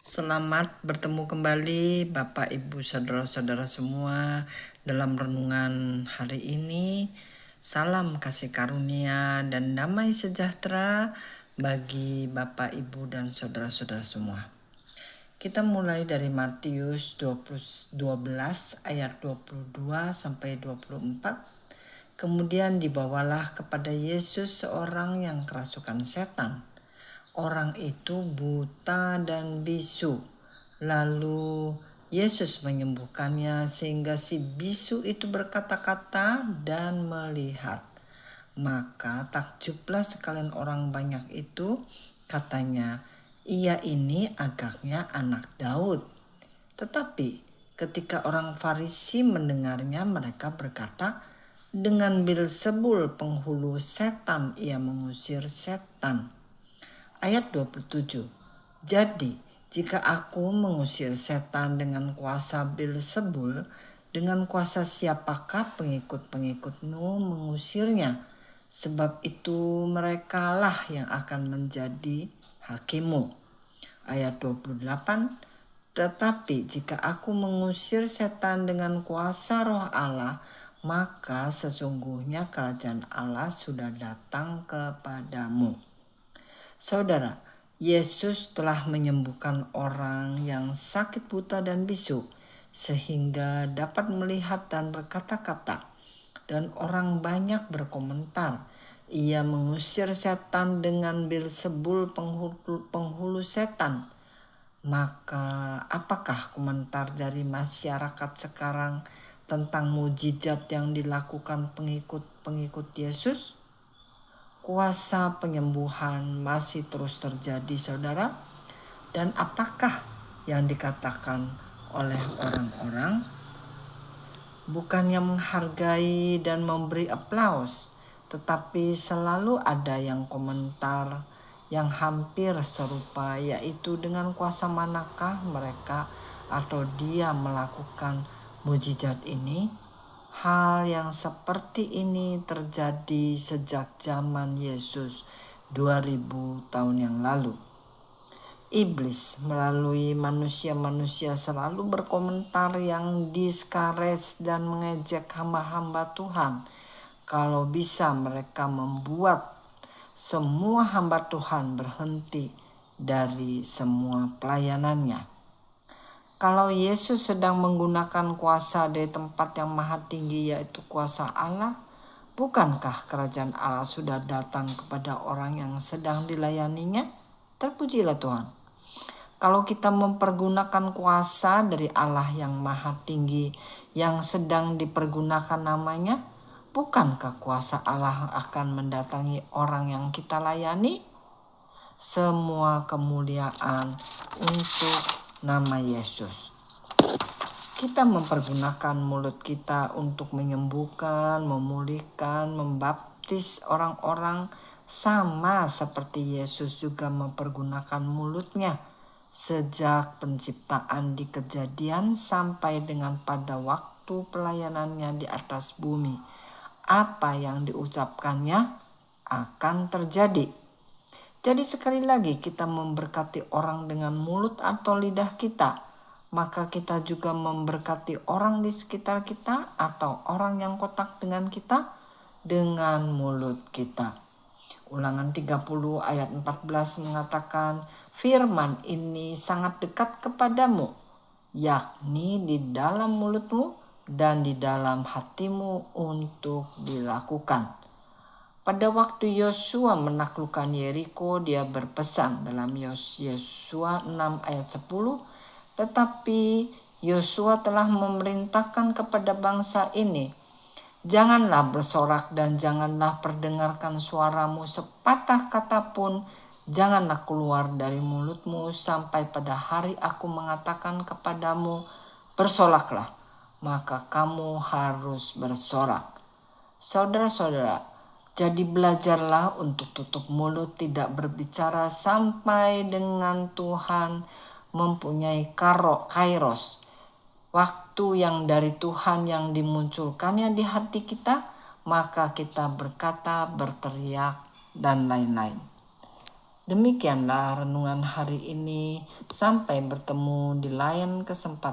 Selamat bertemu kembali Bapak Ibu Saudara-saudara semua dalam renungan hari ini. Salam kasih karunia dan damai sejahtera bagi Bapak Ibu dan saudara-saudara semua. Kita mulai dari Matius 12 ayat 22 sampai 24. Kemudian dibawalah kepada Yesus seorang yang kerasukan setan. Orang itu buta dan bisu. Lalu Yesus menyembuhkannya sehingga si bisu itu berkata-kata dan melihat. Maka takjublah sekalian orang banyak itu, katanya, ia ini agaknya anak Daud. Tetapi ketika orang Farisi mendengarnya, mereka berkata, dengan Beelzebul penghulu setan ia mengusir setan. Ayat 27. Jadi, jika aku mengusir setan dengan kuasa Beelzebul, dengan kuasa siapakah pengikut-pengikutmu mengusirnya? Sebab itu merekalah yang akan menjadi hakimmu. Ayat 28. Tetapi jika aku mengusir setan dengan kuasa Roh Allah, maka sesungguhnya kerajaan Allah sudah datang kepadamu. Saudara, Yesus telah menyembuhkan orang yang sakit buta dan bisu sehingga dapat melihat dan berkata-kata. Dan orang banyak berkomentar, ia mengusir setan dengan Beelzebul penghulu setan. Maka apakah komentar dari masyarakat sekarang tentang mujizat yang dilakukan pengikut Yesus? Kuasa penyembuhan masih terus terjadi, saudara. Dan apakah yang dikatakan oleh orang-orang? Bukannya menghargai dan memberi aplaus, tetapi selalu ada yang komentar yang hampir serupa, yaitu dengan kuasa manakah mereka atau dia melakukan mujizat ini? Hal yang seperti ini terjadi sejak zaman Yesus 2000 tahun yang lalu. Iblis melalui manusia-manusia selalu berkomentar yang diskares dan mengejek hamba-hamba Tuhan. Kalau bisa mereka membuat semua hamba Tuhan berhenti dari semua pelayanannya. Kalau Yesus sedang menggunakan kuasa dari tempat yang maha tinggi, yaitu kuasa Allah, bukankah kerajaan Allah sudah datang kepada orang yang sedang dilayaninya? Terpujilah Tuhan. Kalau kita mempergunakan kuasa dari Allah yang maha tinggi yang sedang dipergunakan namanya, bukankah kuasa Allah akan mendatangi orang yang kita layani? Semua kemuliaan untuk nama Yesus. Kita mempergunakan mulut kita untuk menyembuhkan, memulihkan, membaptis orang-orang, sama seperti Yesus juga mempergunakan mulutnya sejak penciptaan di Kejadian sampai dengan pada waktu pelayanannya di atas bumi. Apa yang diucapkannya akan terjadi. Jadi sekali lagi kita memberkati orang dengan mulut atau lidah kita, maka kita juga memberkati orang di sekitar kita atau orang yang kontak dengan kita dengan mulut kita. Ulangan 30 ayat 14 mengatakan, firman ini sangat dekat kepadamu, yakni di dalam mulutmu dan di dalam hatimu untuk dilakukan. Pada waktu Yosua menaklukkan Yeriko, dia berpesan dalam Yosua 6 ayat 10, tetapi Yosua telah memerintahkan kepada bangsa ini, janganlah bersorak dan janganlah perdengarkan suaramu sepatah kata pun, janganlah keluar dari mulutmu sampai pada hari aku mengatakan kepadamu, bersoraklah, maka kamu harus bersorak. Saudara-saudara, jadi belajarlah untuk tutup mulut, tidak berbicara sampai dengan Tuhan mempunyai kairos, waktu yang dari Tuhan yang dimunculkannya di hati kita, maka kita berkata, berteriak, dan lain-lain. Demikianlah renungan hari ini. Sampai bertemu di lain kesempatan.